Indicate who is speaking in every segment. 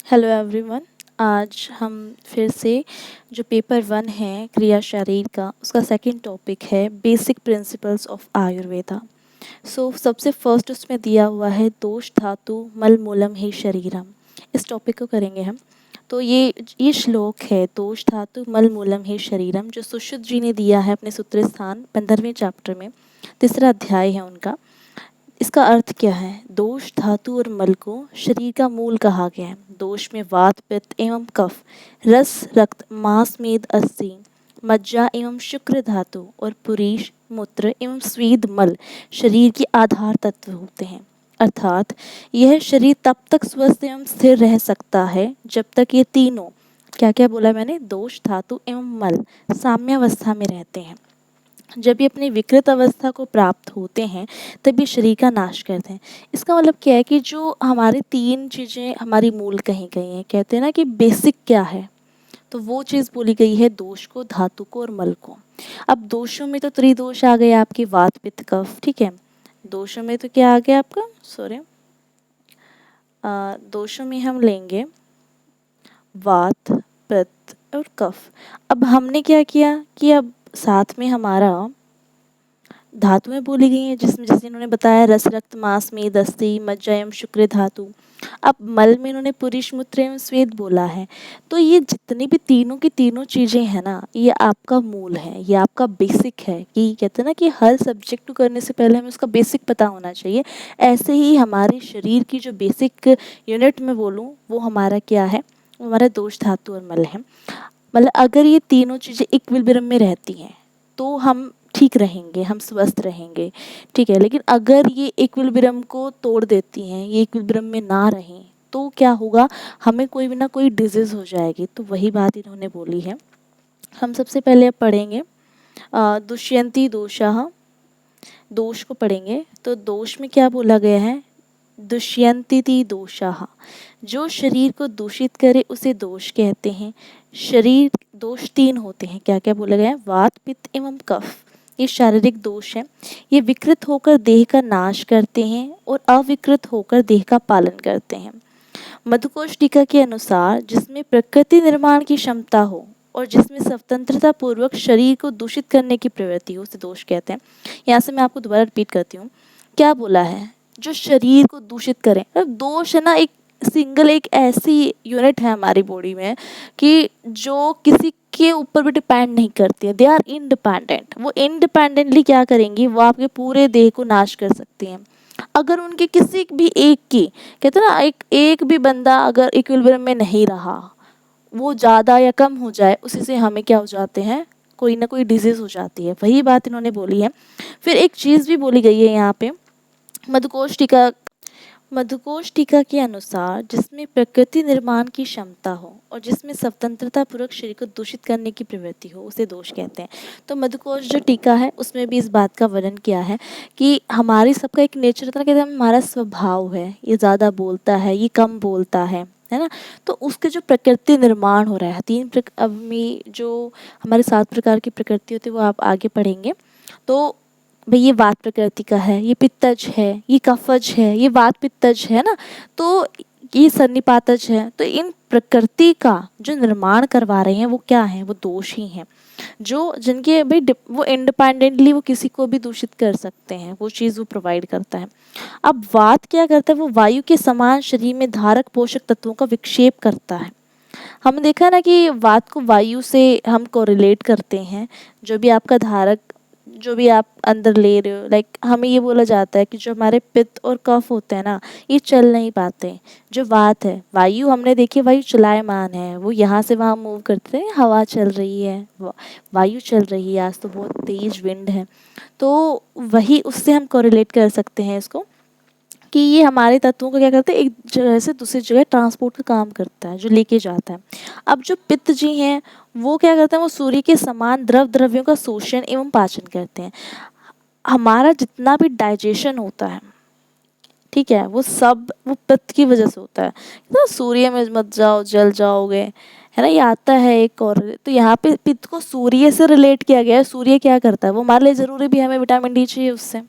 Speaker 1: Hello everyone. आज हम फिर से जो पेपर 1 है क्रिया शरीर का, उसका सेकंड टॉपिक है बेसिक प्रिंसिपल्स ऑफ आयुर्वेदा। सबसे फर्स्ट उसमें दिया हुआ है दोष धातु मल मूलम ही शरीरम। इस टॉपिक को करेंगे हम। तो ये श्लोक है दोष धातु मल मूलम ही शरीरम, जो सुश्रुत जी ने दिया है अपने सूत्र स्थान 15वें चैप्टर में, तीसरा अध्याय है उनका। इसका अर्थ क्या है? दोष धातु और मल को शरीर का मूल कहा गया है। दोष में वात पित्त एवं कफ, रस रक्त मांस मेद अस्थि, मज्जा एवं शुक्र धातु और पुरीश मूत्र एवं स्वेद मल शरीर के आधार तत्व होते हैं। अर्थात यह शरीर तब तक स्वस्थ एवं स्थिर रह सकता है जब तक ये तीनों, क्या क्या बोला मैंने, दोष धातु एवं मल साम्यावस्था में रहते हैं। जब ये अपनी विकृत अवस्था को प्राप्त होते हैं तब ये शरीर का नाश करते हैं। इसका मतलब क्या है कि जो हमारी तीन चीज़ें हमारी मूल कही गई हैं, कहते हैं ना कि बेसिक क्या है, तो वो चीज़ बोली गई है दोष को, धातु को और मल को। अब दोषों में तो त्रिदोष आ गए आपके, वात पित्त कफ, ठीक है। दोषों में तो क्या आ गया आपका, सॉरी, दोषों में हम लेंगे वात पित्त और कफ। अब हमने क्या किया कि अब साथ में हमारा धातुएं बोली गई हैं, जिसमें जैसे इन्होंने बताया रस रक्त मांस मेद अस्थि मज्जा एवं शुक्र धातु। अब मल में इन्होंने पुरीश मूत्र एवं स्वेद बोला है। तो ये जितनी भी तीनों की तीनों चीज़ें हैं ना, ये आपका मूल है, ये आपका बेसिक है। कि कहते हैं ना कि हर सब्जेक्ट को करने से पहले हमें उसका बेसिक पता होना चाहिए। ऐसे ही हमारे शरीर की जो बेसिक यूनिट में बोलूँ, वो हमारा क्या है, वो हमारा दोष धातु और मल है। मतलब अगर ये तीनों चीज़ें इक्विलिब्रियम में रहती हैं तो हम ठीक रहेंगे, हम स्वस्थ रहेंगे, ठीक है। लेकिन अगर ये इक्विलिब्रियम को तोड़ देती हैं, ये इक्विलिब्रियम में ना रहें, तो क्या होगा, हमें कोई भी ना कोई डिजीज़ हो जाएगी। तो वही बात इन्होंने बोली है। हम सबसे पहले अब पढ़ेंगे दुष्यंती दोषः, दोष को पढ़ेंगे। तो दोष में क्या बोला गया है, दुष्यंती दोषः, जो शरीर को दूषित करे उसे दोष कहते हैं। शरीर दोष तीन होते हैं, क्या क्या बोला गया है, वात पित्त एवं कफ। ये शारीरिक दोष है। ये विकृत होकर देह का नाश करते हैं और अविकृत होकर देह का पालन करते हैं। मधुकोश टीका के अनुसार जिसमें प्रकृति निर्माण की क्षमता हो और जिसमें स्वतंत्रता पूर्वक शरीर को दूषित करने की प्रवृत्ति हो, उसे दोष कहते हैं। यहाँ से मैं आपको दोबारा रिपीट करती हूँ, क्या बोला है, जो शरीर को दूषित करें। दोष है ना, एक सिंगल एक ऐसी यूनिट है हमारी बॉडी में कि जो किसी के ऊपर भी डिपेंड नहीं करती है। They are independent. वो इंडिपेंडेंटली क्या करेंगी, वो आपके पूरे देह को नाश कर सकती हैं। अगर उनके किसी भी एक की, कहते हैं ना, एक भी बंदा अगर इक्विलिब्रियम में नहीं रहा, वो ज़्यादा या कम हो जाए, उसी से हमें क्या हो जाते हैं, कोई ना कोई डिजीज़ हो जाती है। वही बात इन्होंने बोली है। फिर एक चीज़ भी बोली गई है यहाँ पे, मधुकोश टीका के अनुसार जिसमें प्रकृति निर्माण की क्षमता हो और जिसमें स्वतंत्रता पूर्वक शरीर को दूषित करने की प्रवृत्ति हो, उसे दोष कहते हैं। तो मधुकोश जो टीका है उसमें भी इस बात का वर्णन किया है कि हमारी सबका एक नेचर होता है, कहते हैं हमारा स्वभाव है, ये ज़्यादा बोलता है, ये कम बोलता है ना। तो उसके जो प्रकृति निर्माण हो रहा है, अब में जो हमारे 7 प्रकार की प्रकृति होती है वो आप आगे पढ़ेंगे। तो भाई ये वात प्रकृति का है, ये पित्तज है, ये कफज है, ये वात पित्तज है ना, तो ये सन्निपातज है। तो इन प्रकृति का जो निर्माण करवा रहे हैं वो क्या है, वो दोष ही हैं, जो जिनके भाई वो इंडिपेंडेंटली वो किसी को भी दूषित कर सकते हैं, वो चीज़ वो प्रोवाइड करता है। अब वात क्या करता है, वो वायु के समान शरीर में धारक पोषक तत्वों का विक्षेप करता है। हमने देखा है ना कि वात को वायु से हम कोरिलेट करते हैं। जो भी आपका धारक, जो भी आप अंदर ले रहे हो, लाइक हमें ये बोला जाता है कि जो हमारे पित्त और कफ होते हैं ना, ये चल नहीं पाते। जो वात है, वायु हमने देखी, वायु चलायमान है, वो यहाँ से वहाँ मूव करते हैं, हवा चल रही है, वायु चल रही है। आज तो बहुत तेज विंड है, तो वही उससे हम कोरिलेट कर सकते हैं इसको, कि ये हमारे तत्वों को क्या करते हैं, एक जगह से दूसरी जगह ट्रांसपोर्ट का काम करता है, जो लेके जाता है। अब जो पित्त जी हैं वो क्या करते हैं, वो सूर्य के समान द्रव्यों का शोषण एवं पाचन करते हैं। हमारा जितना भी डाइजेशन होता है, ठीक है, वो सब वो पित्त की वजह से होता है। तो सूर्य में मत जाओ, जल जाओगे, है ना, ये आता है एक। और तो यहाँ पे पित्त को सूर्य से रिलेट किया गया है। सूर्य क्या करता है, वो हमारे लिए ज़रूरी भी, हमें विटामिन डी चाहिए उससे,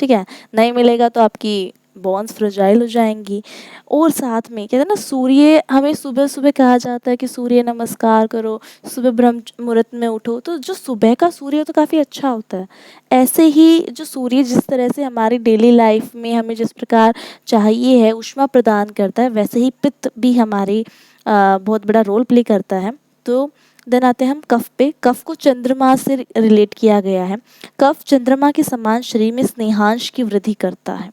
Speaker 1: ठीक है। नहीं मिलेगा तो आपकी बॉन्स फ्रजाइल हो जाएंगी। और साथ में कहते हैं ना, सूर्य हमें सुबह सुबह कहा जाता है कि सूर्य नमस्कार करो, सुबह ब्रह्म मुहूर्त में उठो, तो जो सुबह का सूर्य तो काफ़ी अच्छा होता है। ऐसे ही जो सूर्य जिस तरह से हमारी डेली लाइफ में हमें जिस प्रकार चाहिए है ऊष्मा प्रदान करता है, वैसे ही पित्त भी हमारी बहुत बड़ा रोल प्ले करता है। तो देन आते हैं हम कफ पे। कफ को चंद्रमा से रिलेट किया गया है। कफ चंद्रमा के समान शरीर में स्नेहांश की वृद्धि करता है।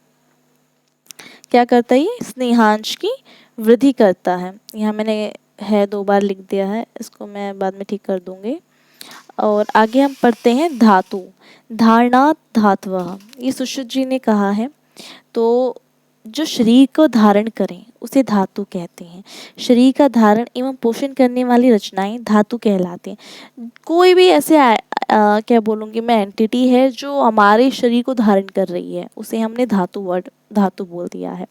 Speaker 1: क्या करता है ये? स्नेहांश की वृद्धि करता है। यहाँ मैंने है 2 बार लिख दिया है, इसको मैं बाद में ठीक कर दूंगी। और आगे हम पढ़ते हैं धातु। धारणात् धातवः, ये सुश्रुत जी ने कहा है। तो जो शरीर को धारण करें उसे धातु कहते हैं। शरीर का धारण एवं पोषण करने वाली रचनाएं धातु कहलाती हैं। कोई भी ऐसे क्या बोलूँगी मैं, एंटिटी है जो हमारे शरीर को धारण कर रही है, उसे हमने धातु बोल दिया है।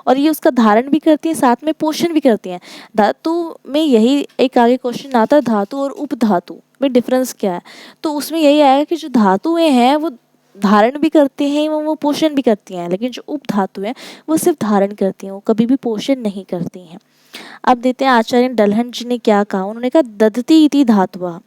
Speaker 1: और ये उसका धारण भी करती है, साथ में पोषण भी करती हैं। धातु में यही एक आगे क्वेश्चन आता है, धातु और उपधातु में डिफरेंस क्या है? तो उसमें यही आएगा कि जो धातुएं हैं वो धारण भी करते हैं एवं वो पोषण भी करती हैं, लेकिन जो उपधातु है वो सिर्फ धारण करती हैं, वो कभी भी पोषण नहीं करती हैं। अब देते हैं आचार्य डलहन जी ने क्या कहा। उन्होंने कहा दधति इति धातुः।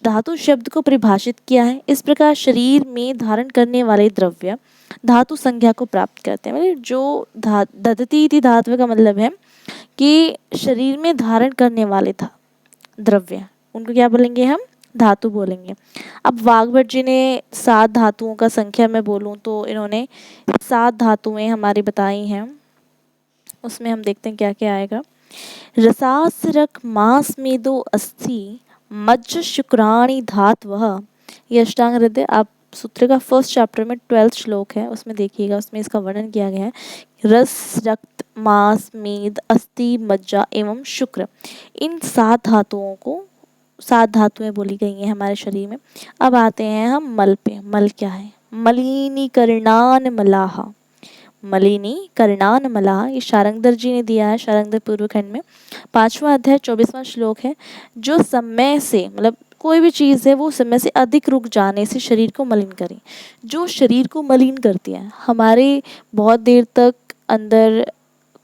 Speaker 1: धातु शब्द को परिभाषित किया है इस प्रकार, शरीर में धारण करने वाले द्रव्य धातु संज्ञा को प्राप्त करते हैं। मतलब जो दधति इति धातुः का मतलब है कि शरीर में धारण करने वाले द्रव्य, उनको क्या बोलेंगे हम? धातु बोलेंगे। अब वाग्भट जी ने 7 धातुओं का संख्या में बोलूं तो इन्होंने 7 धातुएं हमारी बताई हैं। उसमें हम देखते हैं क्या क्या आएगा। रसासरक मांस मेदो अस्थि मज्ज शुक्राणी धातवः, ये अष्टांग हृदय। आप सूत्र का फर्स्ट चैप्टर में 12th श्लोक है, उसमें देखिएगा, उसमें इसका वर्णन किया गया है। रस, रक्त, मांस, मेद, अस्थि, मज्जा एवं शुक्र, इन 7 धातुओं को 7 धातुएं बोली गई हैं हमारे शरीर में। अब आते हैं हम मल पे। मल क्या है? मलिनीकरणान मलाह। मलिनीकरणान मलाह, ये शारंगधर जी ने दिया है, शारंगधर पूर्व खंड में 5वां अध्याय 24वां श्लोक है। जो समय से, मतलब कोई भी चीज़ है वो समय से अधिक रुक जाने से शरीर को मलिन करे। जो शरीर को मलिन करती है, हमारे बहुत देर तक अंदर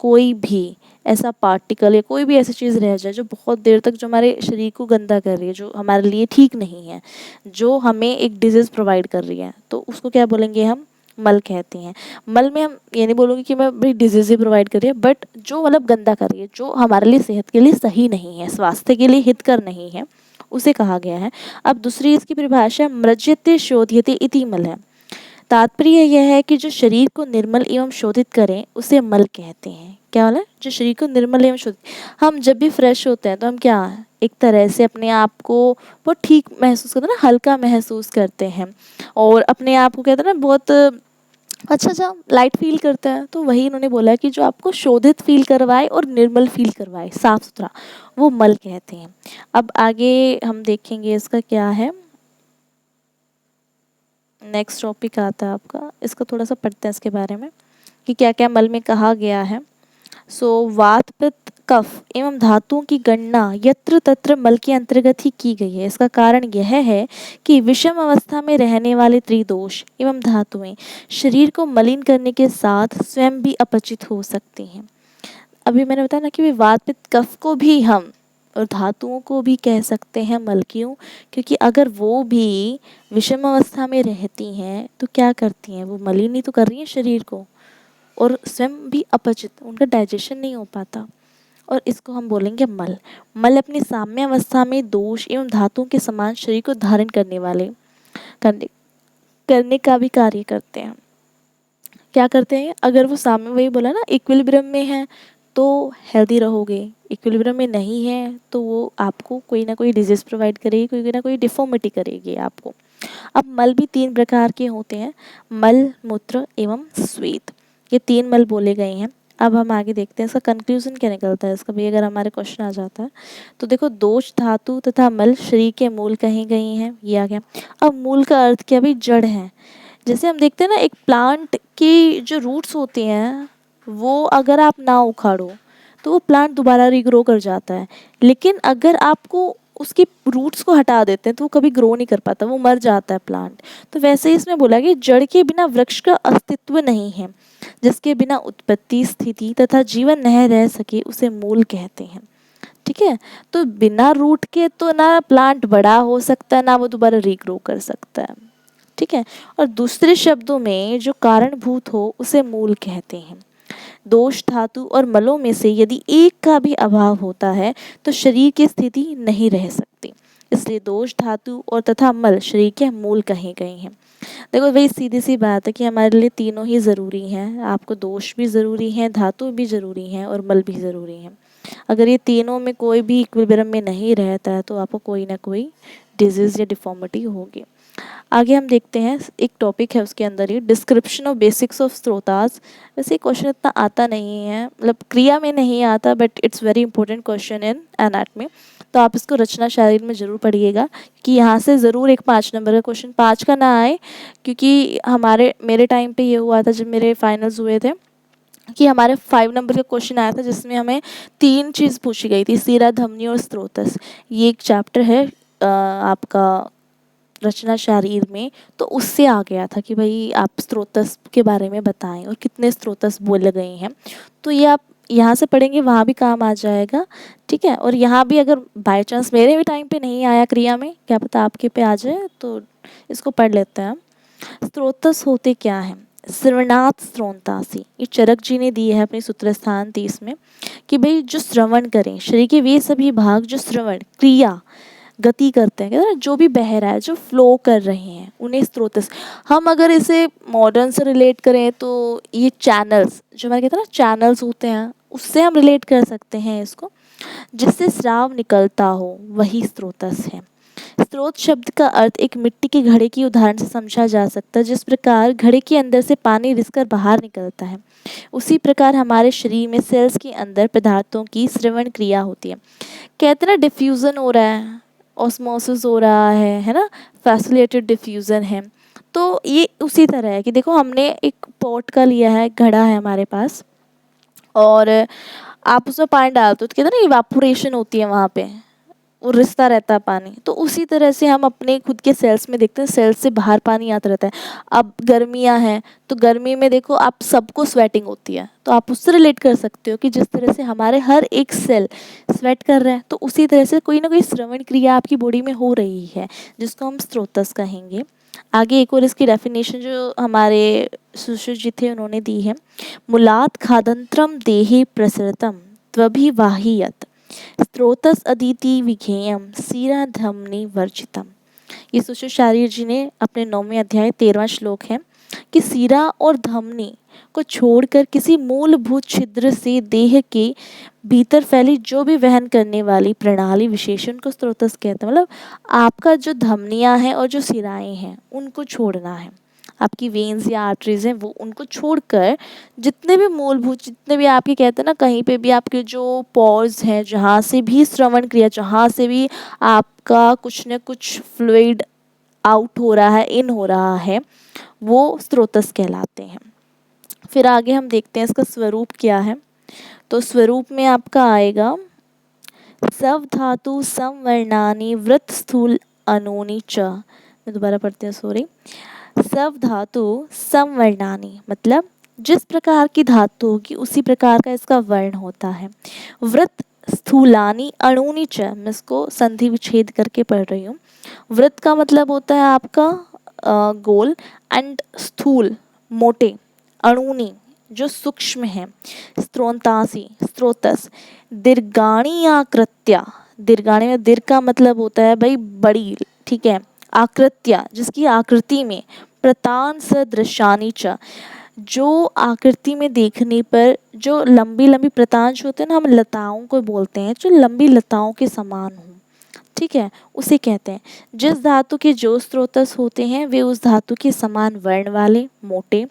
Speaker 1: कोई भी ऐसा पार्टिकल या कोई भी ऐसी चीज़ रह जाए जो बहुत देर तक जो हमारे शरीर को गंदा कर रही है, जो हमारे लिए ठीक नहीं है, जो हमें एक डिजीज़ प्रोवाइड कर रही है, तो उसको क्या बोलेंगे हम? मल कहते हैं। मल में हम ये नहीं बोलूँगी कि मैं भाई डिजीज़ ही प्रोवाइड कर रही है, बट जो मतलब गंदा कर रही है, जो हमारे लिए सेहत के लिए सही नहीं है, स्वास्थ्य के लिए हितकर नहीं है, उसे कहा गया है। अब दूसरी इसकी परिभाषा मृज्यते शोध्यते इति मल है। तात्पर्य यह है कि जो शरीर को निर्मल एवं शोधित करें उसे मल कहते हैं। क्या वाला? जो शरीर को निर्मल एवं शोधित। हम जब भी फ्रेश होते हैं तो हम क्या, एक तरह से अपने आप को बहुत ठीक महसूस करते हैं ना, हल्का महसूस करते हैं, और अपने आप को कहते हैं ना बहुत अच्छा अच्छा लाइट फील करता है। तो वही इन्होंने बोला है कि जो आपको शोधित फील करवाए और निर्मल फील करवाए, साफ सुथरा, वो मल कहते हैं। अब आगे हम देखेंगे इसका क्या है। नेक्स्ट टॉपिक आता है आपका, इसको थोड़ा सा पढ़ते हैं इसके बारे में कि क्या क्या मल में कहा गया है। सो वात, पित्त, कफ एवं धातुओं की गणना यत्र तत्र मल के अंतर्गत ही की गई है। इसका कारण यह है कि विषम अवस्था में रहने वाले त्रिदोष एवं धातुएं शरीर को मलिन करने के साथ स्वयं भी अपचित हो सकती हैं। अभी मैंने बताया ना कि वात, पित्त, कफ को भी हम और धातुओं को भी कह सकते हैं मल। क्यों? क्योंकि अगर वो भी विषम अवस्था में रहती हैं तो क्या करती हैं? वो मलिन ही तो कर रही हैं शरीर को, और स्वयं भी अपचित, उनका डाइजेशन नहीं हो पाता, और इसको हम बोलेंगे मल। मल अपनी साम्य अवस्था में दोष एवं धातुओं के समान शरीर को धारण करने का भी कार्य करते हैं। क्या करते हैं? अगर वो साम्य, वही बोला ना, इक्विलिब्रियम में है तो हेल्दी रहोगे, इक्विलिब्रियम में नहीं है तो वो आपको कोई ना कोई डिजीज़ प्रोवाइड करेगी, कोई ना कोई डिफॉर्मिटी करेगी आपको। अब मल भी 3 प्रकार के होते हैं, मल, मूत्र एवं श्वेत। ये 3 मल बोले गए हैं। अब हम आगे देखते हैं इसका कंक्लूजन क्या निकलता है इसका भी, अगर हमारे क्वेश्चन आ जाता है तो देखो, दोष धातु तथा मल शरीर के मूल कही गई हैं, ये आ गया। अब मूल का अर्थ क्या? भी जड़ है। जैसे हम देखते हैं ना, एक प्लांट की जो रूट्स होती हैं वो अगर आप ना उखाड़ो तो वो प्लांट दोबारा रिग्रो कर जाता है, लेकिन अगर आपको उसकी रूट्स को हटा देते हैं तो वो कभी ग्रो नहीं कर पाता, वो मर जाता है प्लांट। तो वैसे ही इसमें बोला कि जड़ के बिना वृक्ष का अस्तित्व नहीं है, जिसके बिना उत्पत्ति, स्थिति तथा जीवन न रह सके उसे मूल कहते हैं। ठीक है, तो बिना रूट के तो ना प्लांट बड़ा हो सकता है, ना वो दोबारा रीग्रो कर सकता है। ठीक है, और दूसरे शब्दों में जो कारणभूत हो उसे मूल कहते हैं। दोष धातु और मलों में से यदि एक का भी अभाव होता है तो शरीर की स्थिति नहीं रह सकती। इसलिए दोष धातु और तथा मल शरीर के मूल कहे गए हैं। देखो वही सीधी सी बात है कि हमारे लिए तीनों ही ज़रूरी हैं। आपको दोष भी ज़रूरी है, धातु भी ज़रूरी है और मल भी ज़रूरी है। अगर ये तीनों में कोई भी इक्विलिब्रियम में नहीं रहता है तो आपको कोई ना कोई डिजीज़ या डिफॉर्मिटी होगी। आगे हम देखते हैं, एक टॉपिक है उसके अंदर ही डिस्क्रिप्शन ऑफ बेसिक्स ऑफ स्रोतास। वैसे क्वेश्चन इतना आता नहीं है, मतलब क्रिया में नहीं आता, but it's very important question in anatomy. तो आप इसको रचना शारीर में ज़रूर पढ़िएगा कि यहाँ से ज़रूर एक 5 नंबर का क्वेश्चन 5 का ना आए, क्योंकि मेरे टाइम पे ये हुआ था जब मेरे फाइनल्स हुए थे कि हमारे 5 नंबर का क्वेश्चन आया था जिसमें हमें 3 चीज़ पूछी गई थी, सीरा, धमनी और स्रोतस। ये एक चैप्टर है आपका रचना शारीर में, तो उससे आ गया था कि भाई आप स्रोतस के बारे में बताएं और कितने स्रोतस बोले गए हैं। तो ये आप यहाँ से पढ़ेंगे, वहाँ भी काम आ जाएगा। ठीक है, और यहाँ भी अगर बाय चांस मेरे भी टाइम पे नहीं आया क्रिया में, क्या पता आपके पे आ जाए, तो इसको पढ़ लेते हैं। स्रोतस होते क्या हैं? श्रवणात् स्रोतांसि, ये चरक जी ने दी है अपनी सूत्रस्थान 30 में कि भाई जो श्रवण करें, शरीर के वे सभी भाग जो श्रवण क्रिया गति करते हैं, कहते हैं ना, जो भी बह रहा है, जो फ्लो कर रहे हैं, उन्हें स्रोतस। हम अगर इसे मॉडर्न से रिलेट करें तो ये चैनल्स, जो हमारे कहते हैं ना चैनल्स होते हैं, उससे हम रिलेट कर सकते हैं इसको। जिससे स्राव निकलता हो वही स्रोतस है। स्रोत शब्द का अर्थ एक मिट्टी के घड़े की उदाहरण से समझा जा सकता है। जिस प्रकार घड़े के अंदर से पानी रिसकर बाहर निकलता है, उसी प्रकार हमारे शरीर में सेल्स के अंदर पदार्थों की श्रवण क्रिया होती है। कहते हैं ना डिफ्यूज़न हो रहा है, ऑस्मोसिस हो रहा है ना, फैसिलिटेटेड डिफ्यूज़न है। तो ये उसी तरह है कि देखो हमने एक पॉट का लिया है, घड़ा है हमारे पास, और आप उसमें पानी डालते हो तो कहते हैं ना इवापोरेशन होती है वहाँ पे, वो रिसता रहता है पानी। तो उसी तरह से हम अपने खुद के सेल्स में देखते हैं, सेल्स से बाहर पानी आता रहता है। अब गर्मियाँ हैं तो गर्मी में देखो आप सबको स्वेटिंग होती है, तो आप उससे रिलेट कर सकते हो कि जिस तरह से हमारे हर एक सेल स्वेट कर रहा है, तो उसी तरह से कोई ना कोई श्रवण क्रिया आपकी बॉडी में हो रही है, जिसको हम स्रोतस कहेंगे। आगे एक और इसकी डेफिनेशन जो हमारे सुश्रुत जी थे उन्होंने दी है, मुलात खादंत्रम देहे प्रसृतम त्वभिवाहियत स्रोतस अदिति विघेयम सीरा धमनी वर्जितम। ये सुश्रुत शारीर जी ने अपने 9वें अध्याय 13वां श्लोक है कि सीरा और धमनी को छोड़कर किसी मूलभूत छिद्र से देह के भीतर फैली जो भी वहन करने वाली प्रणाली विशेषण को स्रोतस कहते हैं। मतलब आपका जो धमनियां हैं और जो सिराएं हैं उनको छोड़ना है, आपकी वेन्स या आर्टरीज हैं वो उनको छोड़कर जितने भी मूलभूत, जितने भी आपके कहते हैं ना कहीं पे भी आपके जो पॉज हैं, जहाँ से भी श्रवण क्रिया, जहाँ से भी आपका कुछ न कुछ फ्लूइड आउट हो रहा है, इन हो रहा है, वो स्रोतस कहलाते हैं। फिर आगे हम देखते हैं इसका स्वरूप क्या है। तो स्वरूप में आपका आएगा सव धातु संवर्णानी वृत्त स्थूल अनूनी च। मैं दोबारा पढ़ती हूँ, सॉरी। सव धातु संवर्णानी मतलब जिस प्रकार की धातु होगी उसी प्रकार का इसका वर्ण होता है। वृत्त स्थूलानी अणुनी च, मैं इसको संधि विच्छेद करके पढ़ रही हूँ। वृत्त का मतलब होता है आपका गोल, एंड स्थूल मोटे, अणुनी जो सूक्ष्म है, स्त्रोतांसी स्रोतस, दीर्घाणी आकृत्या, दीर्घाणी में दीर्घ का मतलब होता है भाई बड़ी, ठीक है, आकृत्या जिसकी आकृति में, प्रतान सदृशानी च, जो आकृति में देखने पर जो लंबी लंबी प्रतांश होते हैं ना, हम लताओं को बोलते हैं, जो लंबी लताओं के समान हो, ठीक है, उसे कहते हैं। जिस धातु के जो स्रोतस होते हैं वे उस धातु के समान वर्ण वाले, मोटे,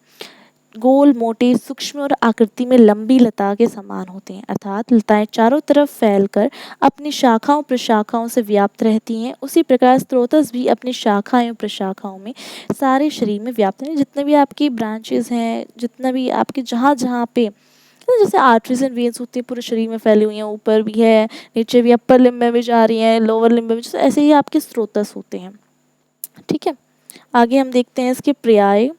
Speaker 1: गोल, मोटे, सूक्ष्म और आकृति में लंबी लता के समान होते हैं। अर्थात लताएं चारों तरफ फैलकर अपनी शाखाओं प्रशाखाओं से व्याप्त रहती हैं। उसी प्रकार स्रोतस भी अपनी शाखाओं प्रशाखाओं में सारे शरीर में व्याप्त हैं। जितने भी आपकी ब्रांचेस हैं, जितना भी आपके जहाँ जहाँ पे थे ना, जैसे आर्टरीज एंड वेन्स होती हैं पूरे शरीर में फैली हुई हैं, ऊपर भी है, नीचे भी, अपर लिम्ब में भी जा रही हैं, लोअर लिम्ब में भी, ऐसे ही आपके स्रोतस होते हैं। ठीक है, आगे हम देखते हैं इसके पर्याय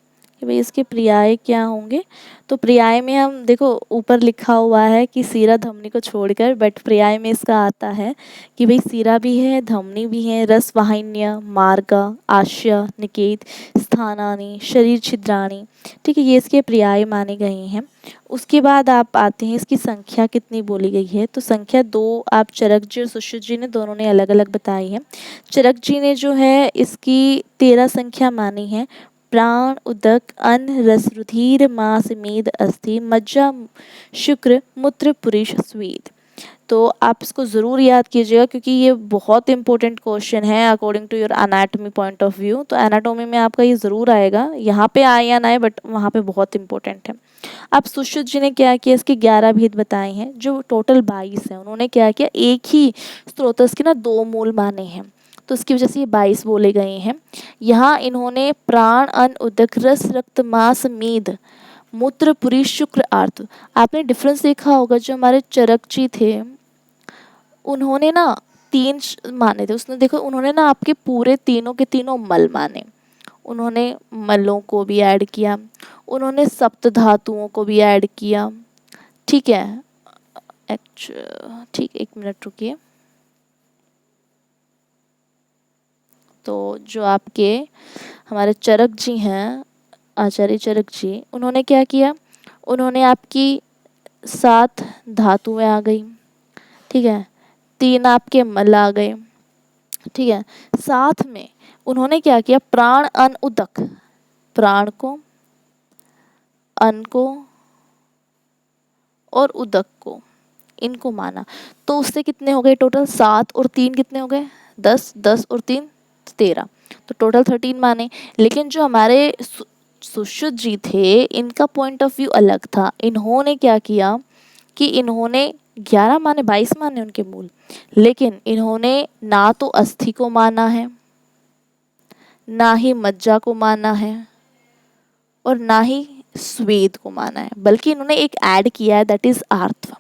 Speaker 1: कि भाई इसके पर्याय क्या होंगे। तो पर्याय में हम देखो ऊपर लिखा हुआ है कि सीरा धमनी को छोड़कर, बट पर्याय में इसका आता है कि भाई सीरा भी है, धमनी भी है, रस वाहिन्य, मार्ग, आश्य, निकेत, स्थानानि, शरीर छिद्राणि। ठीक है, ये इसके पर्याय माने गए हैं। उसके बाद आप आते हैं इसकी संख्या कितनी बोली गई है। तो संख्या 2 आप चरक जी और सुश्रुत जी ने दोनों ने अलग अलग बताई है। चरक जी ने जो है इसकी 13 संख्या मानी है। प्राण, उदक, अन्न, रस, रुधिर, मांस, मेद, अस्थि, मज्जा, शुक्र, मूत्र, पुरुष, स्वेद। तो आप इसको ज़रूर याद कीजिएगा क्योंकि ये बहुत इंपॉर्टेंट क्वेश्चन है according to your anatomy point of view. तो एनाटॉमी में आपका ये ज़रूर आएगा, यहाँ पे आए या ना आए बट वहाँ पे बहुत इंपॉर्टेंट है। अब सुश्रुत जी ने क्या किया, इसके 11 भेद बताए हैं, जो टोटल 22 हैं। उन्होंने क्या किया, एक ही स्रोतस के ना 2 मूल माने हैं, तो इसकी वजह से ये 22 बोले गए हैं। यहाँ इन्होंने प्राण, अन्न, उदक, रस, रक्त, मांस, मेद, मूत्र, पुरी, शुक्र, आर्त। आपने डिफरेंस देखा होगा, जो हमारे चरक जी थे उन्होंने ना 3 माने थे। उसने देखो उन्होंने ना आपके पूरे तीनों के तीनों मल माने, उन्होंने मलों को भी ऐड किया, उन्होंने सप्त धातुओं को भी ऐड किया। ठीक है, ठीक, 1 मिनट रुकिए। तो जो आपके हमारे चरक जी हैं, आचार्य चरक जी, उन्होंने क्या किया, उन्होंने आपकी 7 धातुएं आ गई। ठीक है, 3 आपके मल आ गए। ठीक है, साथ में उन्होंने क्या किया, प्राण, अन्न, उदक, प्राण को, अन्न को और उदक को, इनको माना। तो उससे कितने हो गए टोटल, 7 और 3 कितने हो गए, 10, 10 और 3 13, तो टोटल 13 माने। लेकिन जो हमारे सुश्रुत जी थे, इनका पॉइंट ऑफ व्यू अलग था। इन्होंने क्या किया कि इन्होंने 11 माने, 22 माने उनके मूल, लेकिन इन्होंने ना तो अस्थि को माना है, ना ही मज्जा को माना है, और ना ही स्वेद को माना है, बल्कि इन्होंने एक ऐड किया है, दैट इज आर्थ।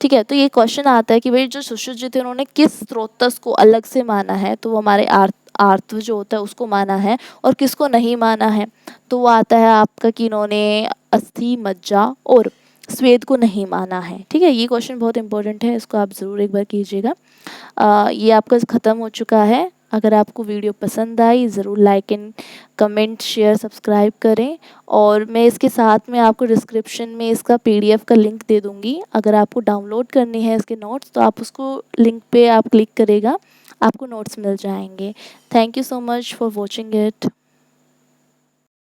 Speaker 1: ठीक है, तो ये क्वेश्चन आता है कि भाई जो सुश्रुत जी थे उन्होंने किस स्रोतस को अलग से माना है, तो वो हमारे आर्थ जो होता है उसको माना है, और किसको नहीं माना है, तो वो आता है आपका कि इन्होंने अस्थि, मज्जा और स्वेद को नहीं माना है। ठीक है, ये क्वेश्चन बहुत इंपॉर्टेंट है, इसको आप ज़रूर एक बार कीजिएगा। ये आपका ख़त्म हो चुका है। अगर आपको वीडियो पसंद आई ज़रूर like and comment, share, subscribe करें। और मैं इसके साथ में आपको डिस्क्रिप्शन में इसका PDF का लिंक दे दूँगी। अगर आपको डाउनलोड करनी है इसके नोट्स तो आप उसको लिंक पे आप क्लिक करेगा, आपको नोट्स मिल जाएंगे। Thank you so much for watching it.